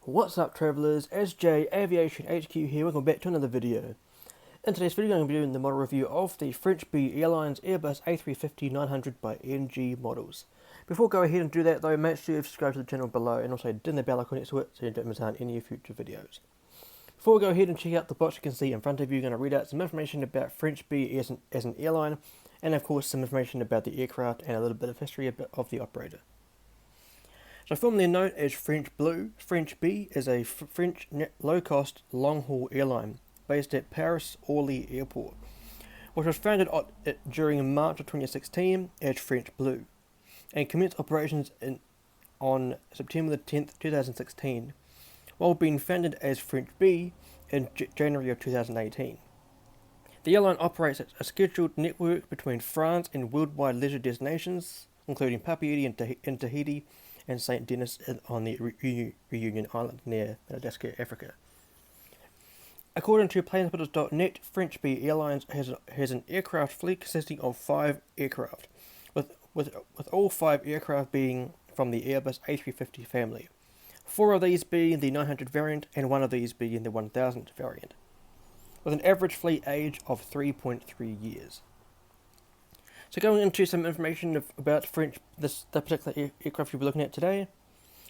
What's up travellers, SJ Aviation HQ here, welcome back to another video. In today's video I'm going to be doing the model review of the Frenchbee Airlines Airbus A350-900 by NG models. Before I go ahead and do that though, make sure you subscribe to the channel below and also ding the bell icon next to it so you don't miss out on any future videos. Before we go ahead and check out the box you can see in front of you, I'm going to read out some information about Frenchbee as an airline and of course some information about the aircraft and a little bit of history of the operator. So formerly known as French Blue, Frenchbee is a French low-cost long-haul airline based at Paris Orly Airport, which was founded during March of 2016 as French Blue, and commenced operations on September the 10th, 2016, while being founded as Frenchbee in January of 2018. The airline operates a scheduled network between France and worldwide leisure destinations, including Papeete and Tahiti, and St. Denis on the Reunion Island near Madagascar, Africa. According to planespotters.net, Frenchbee Airlines has an aircraft fleet consisting of 5 aircraft, with all 5 aircraft being from the Airbus A350 family, 4 of these being the 900 variant and 1 of these being the 1000 variant, with an average fleet age of 3.3 years. So going into some information about the particular aircraft you'll be looking at today,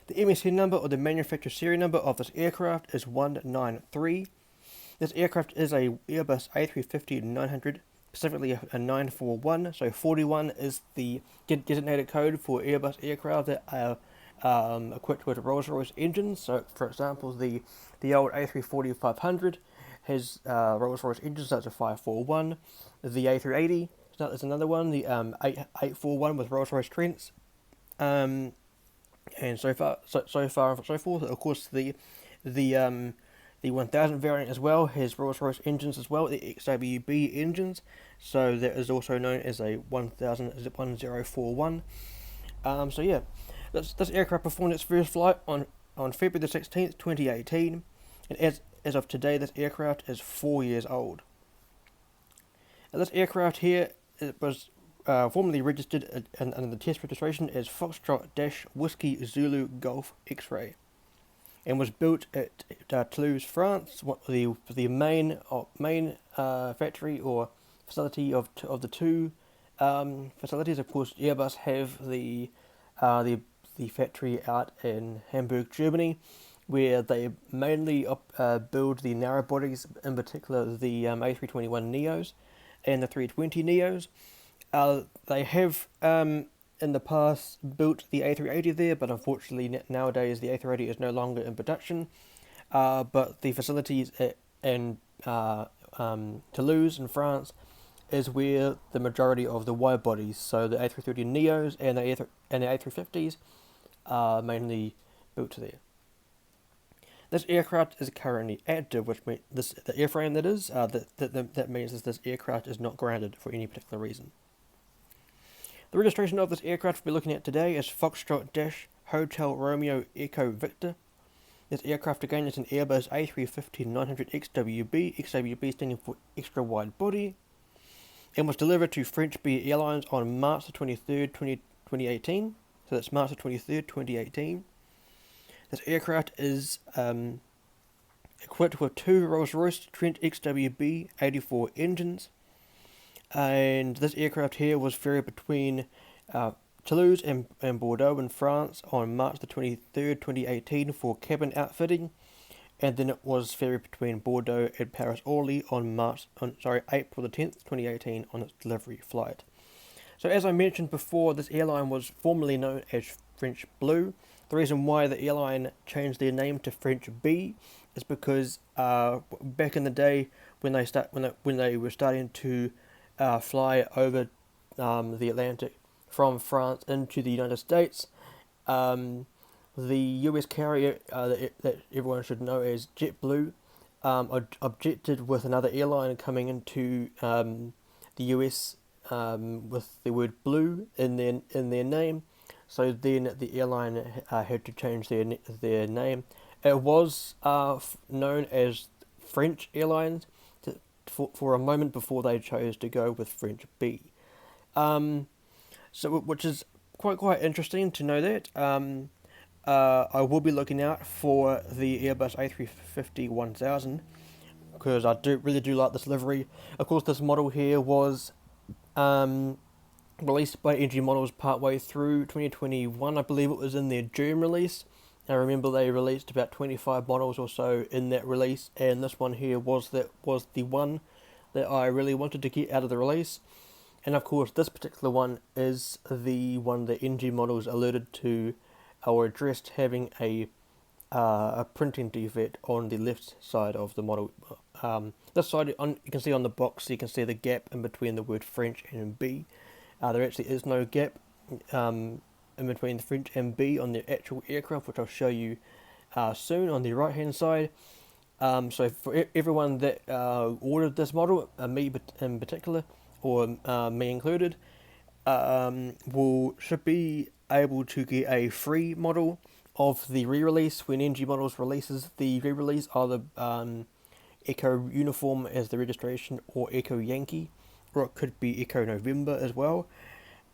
the MSC number or the manufacturer serial number of this aircraft is 193. This aircraft is a Airbus A350-900, specifically a 941, so 41 is the designated code for Airbus aircraft that are equipped with Rolls-Royce engines. So for example, the old A340-500 has Rolls-Royce engines, so that's a 541. The A380, there's another one, the 841 with Rolls-Royce Trents, and so forth. Of course, the 1000 variant as well has Rolls-Royce engines as well, the XWB engines. So that is also known as a 1041. So yeah, this aircraft performed its first flight on February the 16th, 2018, and as of today, this aircraft is 4 years old. Now, this aircraft here, it was formerly registered under the test registration as Foxtrot-Whiskey Zulu Golf X-Ray, and was built at Toulouse, France, the main factory or facility of the two facilities. Of course, Airbus have the factory out in Hamburg, Germany, where they mainly build the narrow bodies, in particular the A321neos and the 320neos. They have in the past built the A380 there, but unfortunately nowadays the A380 is no longer in production. But the facilities in Toulouse in France is where the majority of the wide bodies, so the A330neos and the A350s, are mainly built there. This aircraft is currently active, which means the airframe that means this aircraft is not grounded for any particular reason. The registration of this aircraft we're looking at today is Foxtrot-Hotel Romeo Echo Victor. This aircraft again is an Airbus A350-900 XWB, XWB standing for extra wide body, and was delivered to Frenchbee Airlines on March the 23rd, 2018. So that's March the 23rd, 2018. This aircraft is equipped with 2 Rolls-Royce Trent XWB 84 engines, and this aircraft here was ferried between Toulouse and Bordeaux in France on March the 23rd, 2018 for cabin outfitting, and then it was ferried between Bordeaux and Paris Orly on April the 10th, 2018 on its delivery flight. So as I mentioned before, this airline was formerly known as French Blue. The reason why the airline changed their name to Frenchbee is because back in the day when they were starting to fly over the Atlantic from France into the United States, the US carrier that everyone should know as JetBlue objected with another airline coming into the US with the word blue in their name. So then the airline had to change their name. It was known as French Airlines for a moment before they chose to go with Frenchbee. So which is quite interesting to know that. I will be looking out for the Airbus A350-1000 because I really do like this livery. Of course, this model here was um, released by NG Models partway through 2021. I believe it was in their June release. I remember they released about 25 models or so in that release, and this one here was the one that I really wanted to get out of the release. And of course, this particular one is the one that NG Models alluded to or addressed having a printing defect on the left side of the model. This side, you can see on the box, you can see the gap in between the word French and B. There actually is no gap in between the French and B on the actual aircraft, which I'll show you soon on the right hand side. So for everyone that ordered this model, me in particular, or me included, should be able to get a free model of the re-release when NG Models releases the re-release, either Echo Uniform as the registration or Echo Yankee, or it could be Echo November as well.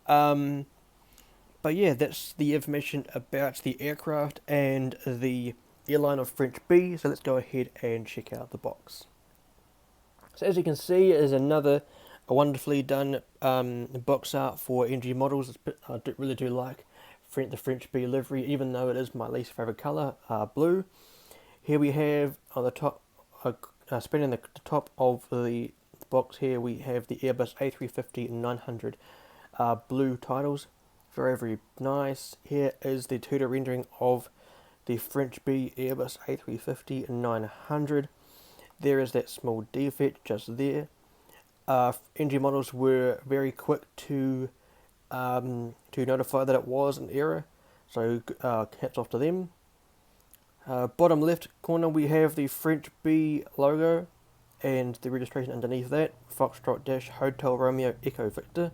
But yeah, that's the information about the aircraft and the airline of Frenchbee. So let's go ahead and check out the box. So as you can see, it is another wonderfully done box art for NG Models. I really do like the Frenchbee livery, even though it is my least favourite colour, blue. Here we have on the top, spanning the top of the box here, we have the Airbus A350-900 blue titles. Very, very nice. Here is the 2D rendering of the Frenchbee Airbus A350-900. There is that small defect just there. NG Models were very quick to notify that it was an error, so hats off to them. Bottom left corner we have the Frenchbee logo and the registration underneath that, Foxtrot Dash Hotel Romeo Echo Victor.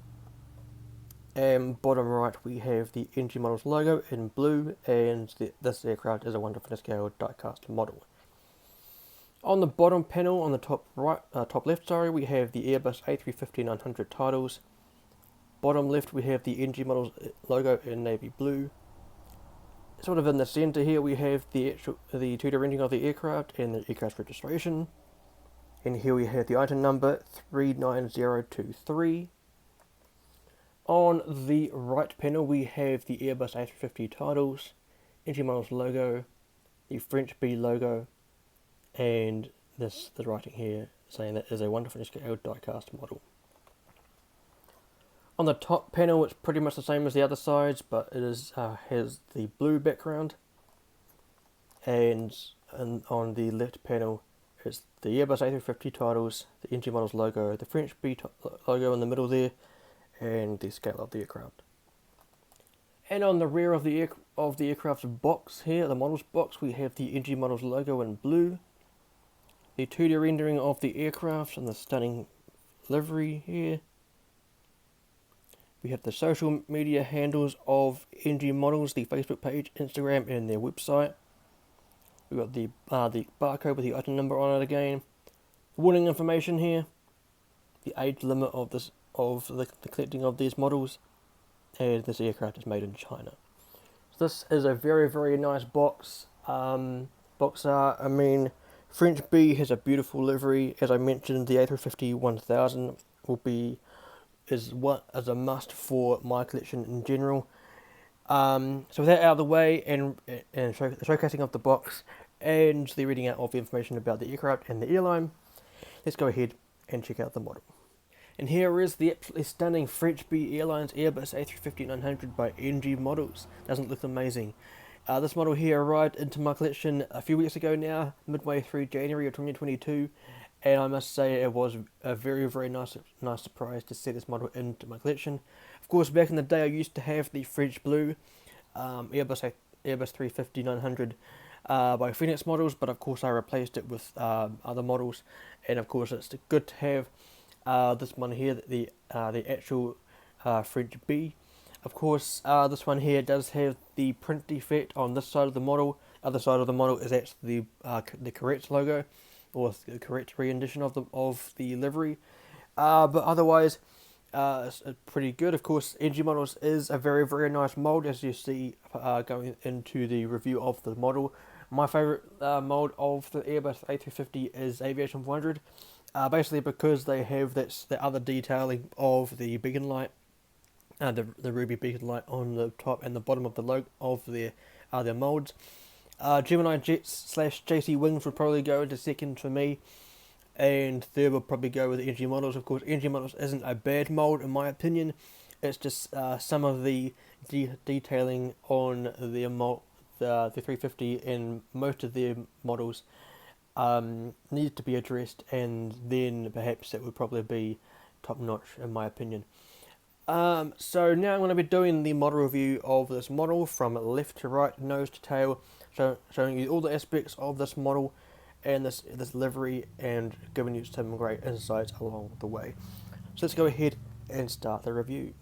And bottom right we have the NG Models logo in blue, and this aircraft is a 1:1 scale die-cast model. On the bottom panel, on the top left, we have the Airbus A350-900 titles. Bottom left, we have the NG Models logo in navy blue. Sort of in the center here, we have the 2D rendering of the aircraft and the aircraft registration. And here we have the item number 39023. On the right panel, we have the Airbus A350 titles, NG Models logo, the Frenchbee logo, and the writing here saying that it is a 1:1 scale die-cast model. On the top panel, it's pretty much the same as the other sides, but it has the blue background. And on the left panel, it's the Airbus A350 titles, the NG Models logo, the Frenchbee logo in the middle there, and the scale of the aircraft. And on the rear of the aircraft's box here, the models box, we have the NG Models logo in blue, the 2D rendering of the aircraft and the stunning livery here. We have the social media handles of NG Models, the Facebook page, Instagram, and their website. We've got the barcode with the item number on it again. Warning information here. The age limit of the collecting of these models, and this aircraft is made in China. So this is a very, very nice box art. I mean, Frenchbee has a beautiful livery. As I mentioned, the A350-1000 is a must for my collection in general. So with that out of the way, and the showcasing of the box and the reading out of the information about the aircraft and the airline, let's go ahead and check out the model. And here is the absolutely stunning Frenchbee Airlines Airbus A350-900 by NG Models. Doesn't it look amazing? This model here arrived into my collection a few weeks ago now, midway through January of 2022, and I must say it was a very, very nice surprise to see this model into my collection. Of course, back in the day I used to have the French Blue Airbus A350-900 by Phoenix Models, but of course I replaced it with other models, and of course it's good to have this one here, the actual Frenchbee. Of course, this one here does have the print defect on this side of the model. Other side of the model is actually the correct logo, or the correct rendition of the livery. But otherwise, It's pretty good. Of course, NG Models is a very, very nice mold, as you see going into the review of the model. My favourite mold of the Airbus A350 is Aviation 400, basically because they have the other detailing of the beacon light, the ruby beacon light on the top and the bottom of the logo of their molds. Gemini Jets slash JC Wings would probably go into second for me, and third would probably go with NG Models. Of course, NG Models isn't a bad mold in my opinion. It's just some of the detailing on the 350 and most of their models needs to be addressed, and then perhaps it would probably be top notch in my opinion. So now I'm going to be doing the model review of this model from left to right, nose to tail, showing you all the aspects of this model and this livery, and giving you some great insights along the way. So let's go ahead and start the review.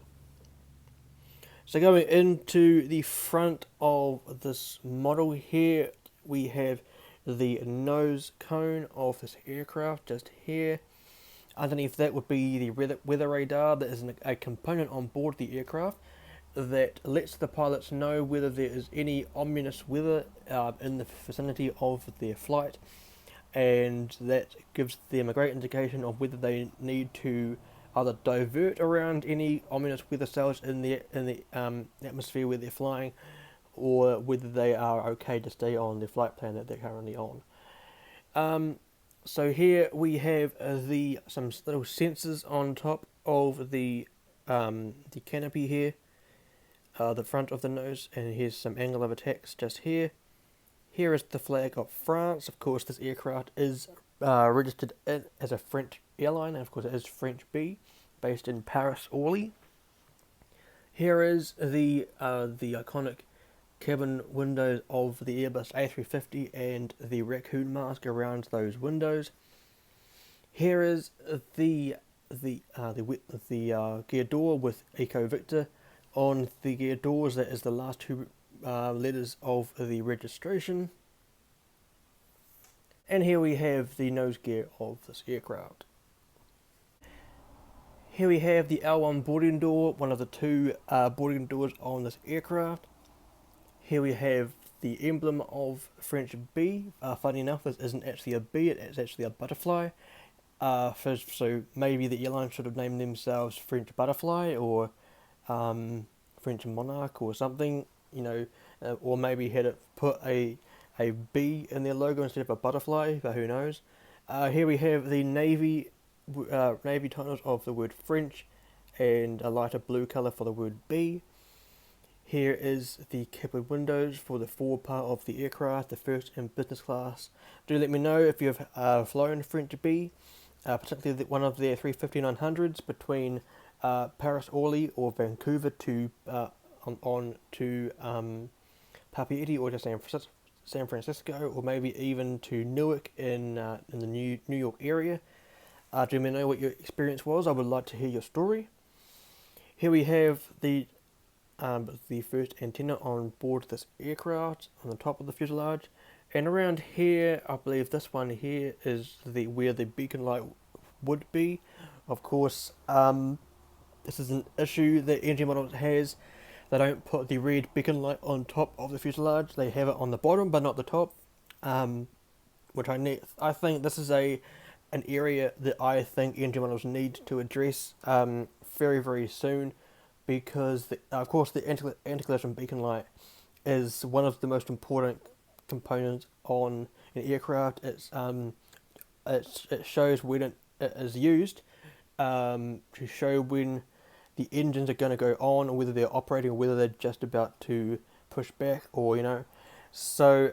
So going into the front of this model here, we have the nose cone of this aircraft just here. Underneath that would be the weather radar. That is a component on board the aircraft that lets the pilots know whether there is any ominous weather in the vicinity of their flight, and that gives them a great indication of whether they need to either divert around any ominous weather cells in the atmosphere where they're flying, or whether they are okay to stay on the flight plan that they're currently on. So here we have some little sensors on top of the canopy here, the front of the nose, and here's some angle of attacks just here. Here is the flag of France. Of course, this aircraft is registered as a French airline, and of course it is Frenchbee, based in Paris, Orly. Here is the iconic cabin windows of the Airbus A350 and the raccoon mask around those windows. Here is the gear door with Eco Victor on the gear doors. That is the last two letters of the registration. And here we have the nose gear of this aircraft. Here we have the L1 boarding door, one of the two boarding doors on this aircraft. Here we have the emblem of Frenchbee. Funny enough, this isn't actually a bee, it's actually a butterfly. So maybe the airline should have named themselves French Butterfly or French Monarch or something, or maybe had it put a bee in their logo instead of a butterfly, but who knows. Here we have the navy titles of the word French and a lighter blue colour for the word bee. Here is the cabin windows for the forward part of the aircraft, the first and business class. Do let me know if you have flown Frenchbee, particularly one of their 350-900s between Paris, Orly, or Vancouver to on to Papeete or to San Francisco, or maybe even to Newark in the New York area. Do let me know what your experience was. I would like to hear your story. Here we have the first antenna on board this aircraft on the top of the fuselage, and around here I believe this one here is where the beacon light would be. Of course, this is an issue that NG Models has. They don't put the red beacon light on top of the fuselage. They have it on the bottom but not the top, which I think this is an area that I think NG Models need to address very, very soon, because of course the anti-collision beacon light is one of the most important components on an aircraft. It shows when it is used to show when the engines are going to go on, or whether they're operating, or whether they're just about to push back, or So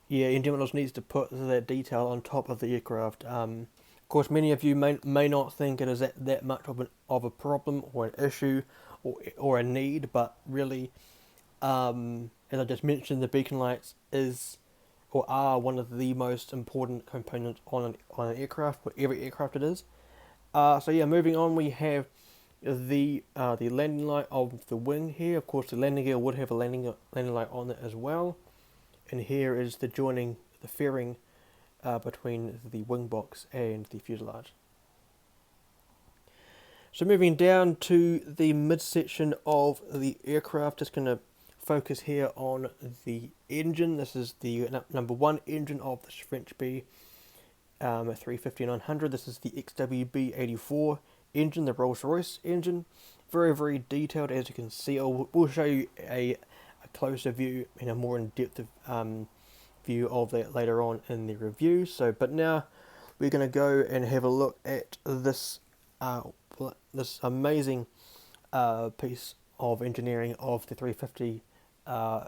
NG Models needs to put that detail on top of the aircraft. Of course, many of you may not think it is that much of a problem or an issue or a need, but really, as I just mentioned, the beacon lights are one of the most important components on an aircraft, whatever aircraft it is. Moving on, we have the landing light of the wing here. Of course, the landing gear would have a landing light on it as well. And here is the fairing between the wing box and the fuselage. So moving down to the midsection of the aircraft, just going to focus here on the engine. This is the number one engine of this Frenchbee A350-900. This is the XWB-84 engine, the Rolls-Royce engine. Very, very detailed, as you can see. We'll show you a closer view and a more in-depth view of that later on in the review. But now we're going to go and have a look at this this amazing piece of engineering of the 350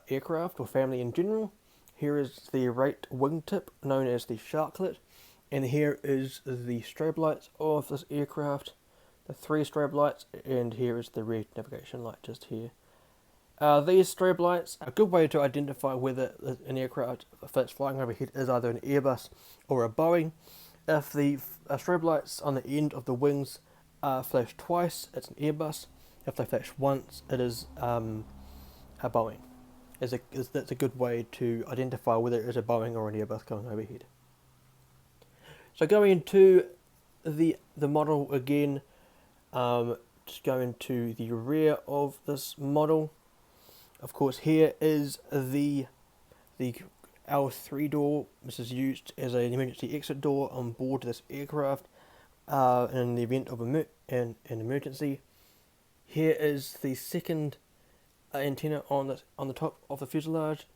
aircraft, or family in general. Here is the right wingtip, known as the sharklet, and here is the strobe lights of this aircraft, the 3 strobe lights, and here is the rear navigation light just here. These strobe lights are a good way to identify whether an aircraft, if it's flying overhead, is either an Airbus or a Boeing. If the strobe lights on the end of the wings flash twice, it's an Airbus. If they flash once, it is a Boeing. That's a good way to identify whether it is a Boeing or an Airbus going overhead. So going into the model again, just going to the rear of this model. Of course, here is the L3 door. This is used as an emergency exit door on board this aircraft in the event of an emergency. Here is the second antenna on the top of the fuselage.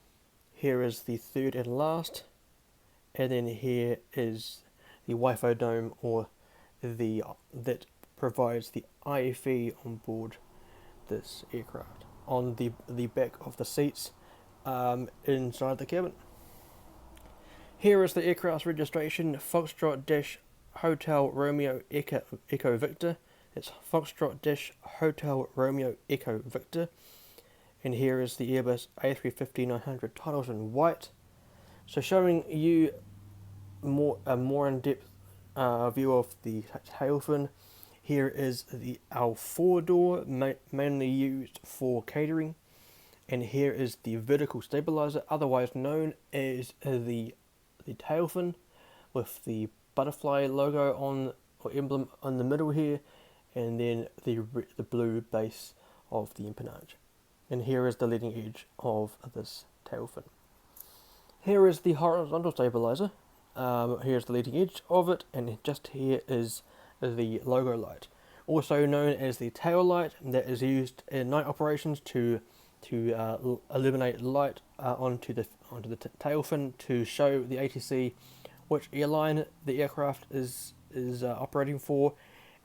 Here is the third and last, and then here is the Wi-Fi dome, or that provides the IFE on board this aircraft on the back of the seats inside the cabin. Here is the aircraft's registration: Foxtrot Hotel Romeo Echo Victor. It's Foxtrot Hotel Romeo Echo Victor. And here is the Airbus A350-900 titles in white. So showing you a more in-depth view of the tail fin. Here is the L4 door, mainly used for catering. And here is the vertical stabilizer, otherwise known as the tail fin, with the butterfly logo or emblem on the middle here, and then the blue base of the empennage. And here is the leading edge of this tail fin. Here is the horizontal stabilizer. Here's the leading edge of it, and just here is the logo light, also known as the tail light, that is used in night operations to illuminate light onto the tail fin to show the ATC which airline the aircraft is operating for,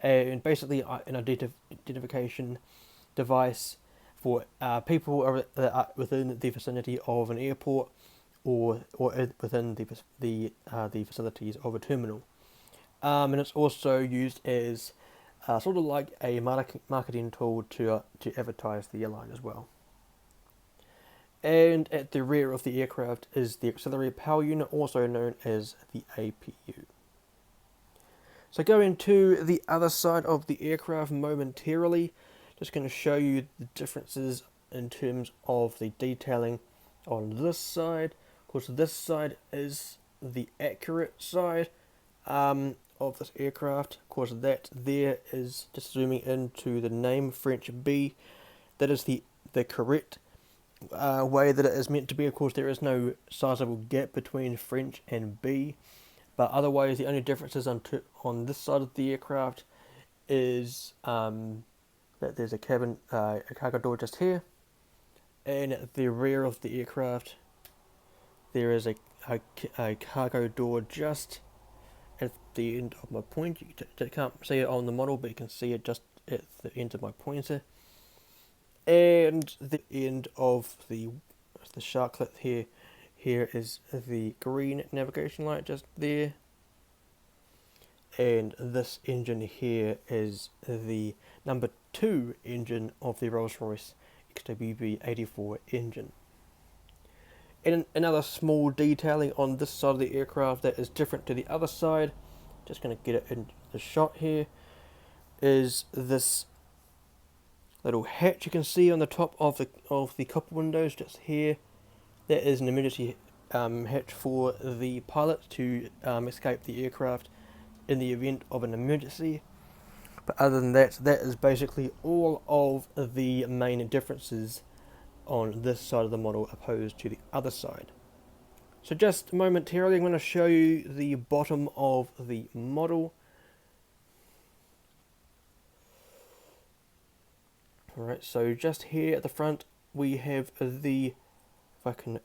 and basically an identification device for people that are within the vicinity of an airport or within the facilities of a terminal. And it's also used as sort of like a marketing tool to advertise the airline as well. And at the rear of the aircraft is the auxiliary power unit, also known as the APU. So going to the other side of the aircraft momentarily, just going to show you the differences in terms of the detailing on this side. Of course, this side is the accurate side of this aircraft. Of course, that there is, just zooming into the name Frenchbee, that is the correct way that it is meant to be. Of course, there is no sizable gap between French and B, but otherwise the only differences on this side of the aircraft is that there's a cargo door just here, and at the rear of the aircraft there is a cargo door just at the end of my pointer. You can't see it on the model, but you can see it just at the end of my pointer. And the end of the sharklet here. Here is the green navigation light just there. And this engine here is the number 2 engine of the Rolls-Royce XWB-84 engine. And another small detailing on this side of the aircraft that is different to the other side, just going to get it in the shot here, is this little hatch you can see on the top of the copper windows just here. That is an emergency hatch for the pilot to escape the aircraft in the event of an emergency. But other than that, that is basically all of the main differences on this side of the model opposed to the other side. So just momentarily, I'm going to show you the bottom of the model. Alright, so just here at the front we have the, if I can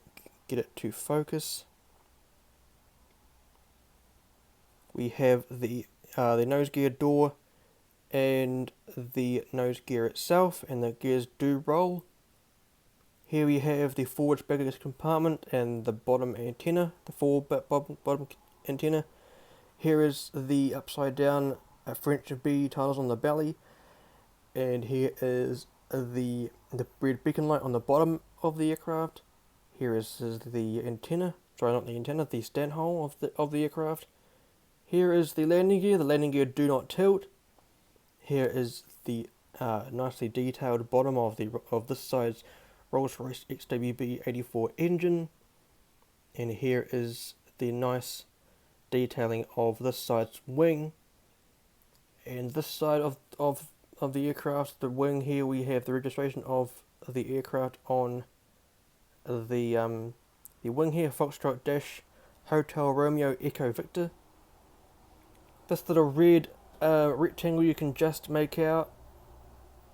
get it to focus, we have the nose gear door and the nose gear itself, and the gears do roll. Here we have the forward baggage compartment and the bottom antenna, the forward bottom antenna. Here is the upside down Frenchbee tiles on the belly, and here is the red beacon light on the bottom of the aircraft. Here is the antenna, sorry, not the antenna, the stand hole of the aircraft. Here is the landing gear. The landing gear do not tilt. Here is the nicely detailed bottom of this side's Rolls-Royce XWB-84 engine, and here is the nice detailing of this side's wing. And this side of the aircraft, the wing here, we have the registration of the aircraft on the wing here, Foxtrot Dash Hotel Romeo Echo Victor. This little red rectangle you can just make out.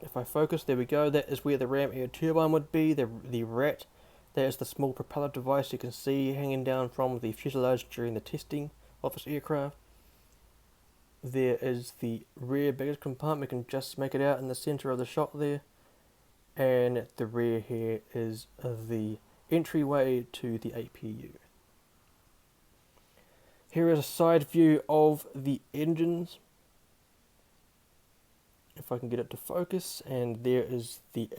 If I focus, there we go, that is where the ram air turbine would be, the RAT. That is the small propeller device you can see hanging down from the fuselage during the testing of this aircraft. There is the rear baggage compartment, you can just make it out in the centre of the shot there. And at the rear here is the entryway to the APU. Here is a side view of the engines, if I can get it to focus, and there is the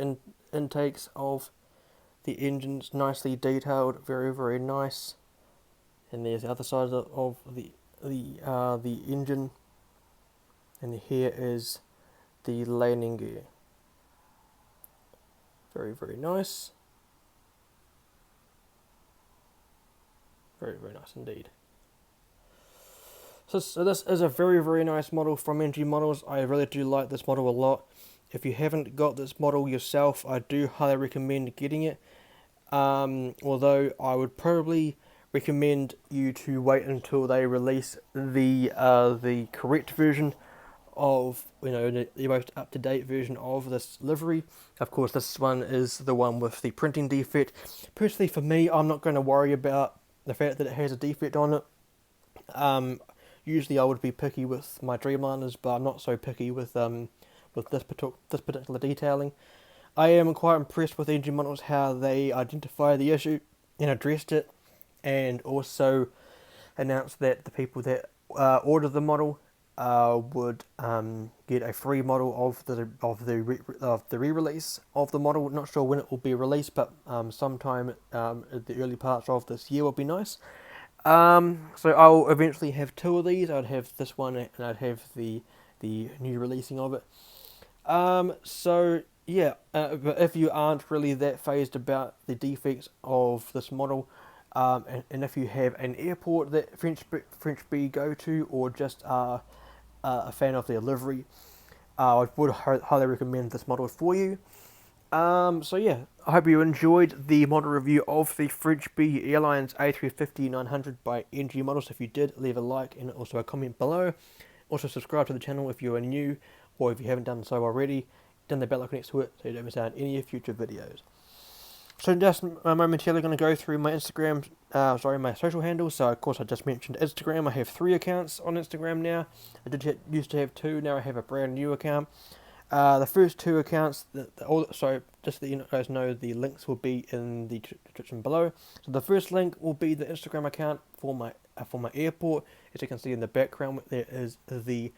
intakes of the engines, nicely detailed, very, very nice. And there's the other side of the engine, and here is the landing gear. Very, very nice. Very, very nice indeed. So this is a very, very nice model from NG Models. I really do like this model a lot. If you haven't got this model yourself, I do highly recommend getting it. Although I would probably recommend you to wait until they release the correct version of, the most up-to-date version of this livery. Of course, this one is the one with the printing defect. Personally, for me, I'm not going to worry about the fact that it has a defect on it. Usually I would be picky with my Dreamliners, but I'm not so picky with this particular detailing. I am quite impressed with NG Models, how they identified the issue and addressed it, and also announced that the people that order the model would get a free model of the re-release of the model. Not sure when it will be released, but sometime at the early parts of this year will be nice. So I'll eventually have two of these. I'd have this one and I'd have the new releasing of it. So yeah, but if you aren't really that phased about the defects of this model, and if you have an airport that Frenchbee go to, or just are a fan of their livery, I would highly recommend this model for you. So yeah, I hope you enjoyed the model review of the Frenchbee Airlines A350-900 by NG Models. If you did, leave a like and also a comment below. Also subscribe to the channel if you are new, or if you haven't done so already, then the bell icon next to it so you don't miss out on any future videos. So just momentarily going to go through my Instagram, my social handles. So of course I just mentioned Instagram. I have 3 accounts on Instagram now. I used to have 2, now I have a brand new account. The first 2 accounts, just so you guys know, the links will be in the description below. So the first link will be the Instagram account for my airport. As you can see in the background, there is the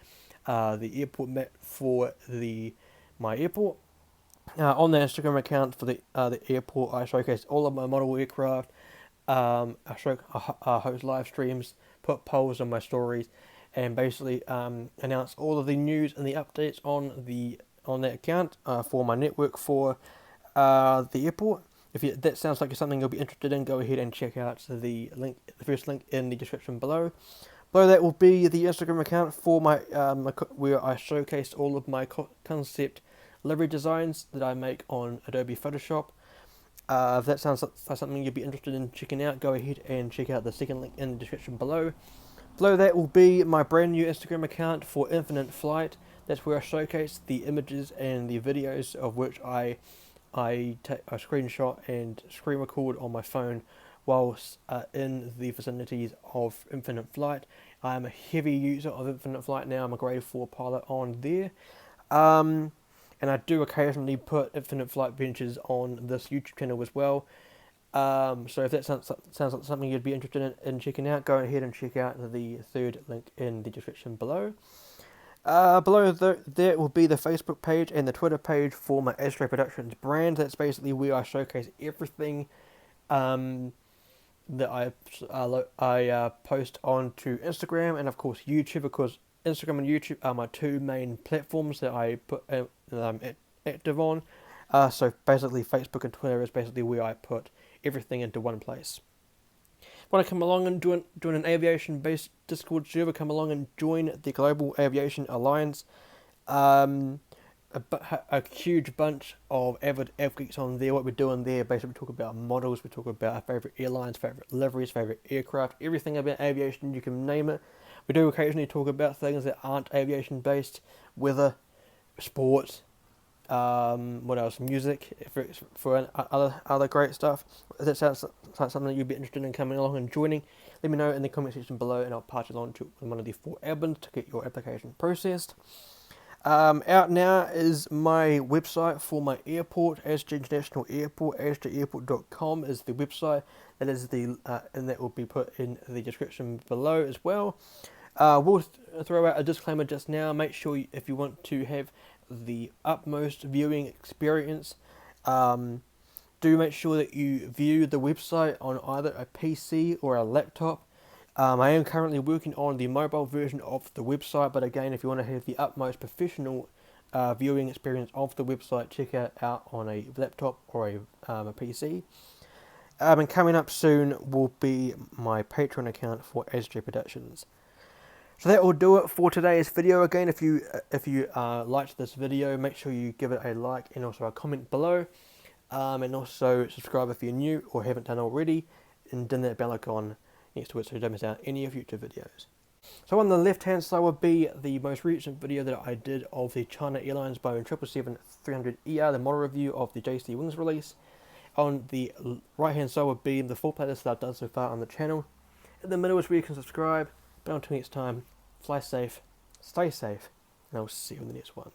airport map for my airport. On the Instagram account for the airport, I showcase all of my model aircraft. I host live streams, put polls on my stories, and basically announce all of the news and the updates on that account for my network for the airport. If that sounds like something you'll be interested in, go ahead and check out the first link in the description below. Below that will be the Instagram account for my where I showcase all of my concept livery designs that I make on Adobe Photoshop. If that sounds like something you'd be interested in checking out, go ahead and check out the second link in the description below. Below that will be my brand new Instagram account for Infinite Flight. That's where I showcase the images and the videos of which I take a screenshot and screen record on my phone whilst in the vicinities of Infinite Flight. I am a heavy user of Infinite Flight now. I'm a grade 4 pilot on there. And I do occasionally put Infinite Flight ventures on this YouTube channel as well. So if that sounds like something you'd be interested in checking out, go ahead and check out the third link in the description below. Below there will be the Facebook page and the Twitter page for my F-HREV Productions brand. That's basically where I showcase everything that I post onto Instagram and of course YouTube, because Instagram and YouTube are my two main platforms that I put active on. So basically Facebook and Twitter is basically where I put everything into one place. Want to come along and join an aviation-based Discord server? Come along and join the Global Aviation Alliance. A huge bunch of avid geeks on there. What we're doing there, basically, we talk about models, we talk about our favourite airlines, favourite liveries, favourite aircraft, everything about aviation, you can name it. We do occasionally talk about things that aren't aviation-based, weather, sports, what else? Music, for other great stuff. If that sounds like something that you'd be interested in coming along and joining, let me know in the comment section below, and I'll pass it on to one of the 4 admins to get your application processed. Out now is my website for my airport, Astor International Airport. AstorAirport.com is the website. That is and that will be put in the description below as well. We'll throw out a disclaimer just now. Make sure if you want to have the utmost viewing experience, do make sure that you view the website on either a PC or a laptop. I am currently working on the mobile version of the website, but again, if you want to have the utmost professional viewing experience of the website, check it out on a laptop or a PC. And coming up soon will be my Patreon account for F-HREV Productions. So that will do it for today's video. Again, if you liked this video, make sure you give it a like and also a comment below, and also subscribe if you're new or haven't done already, and dim that bell icon next to it so you don't miss out any future videos. So on the left hand side would be the most recent video that I did of the China Airlines Boeing 777-300ER, the model review of the JC Wings release. On the right hand side would be the full playlist that I've done so far on the channel. In the middle is where you can subscribe. But until next time, fly safe, stay safe, and I'll see you in the next one.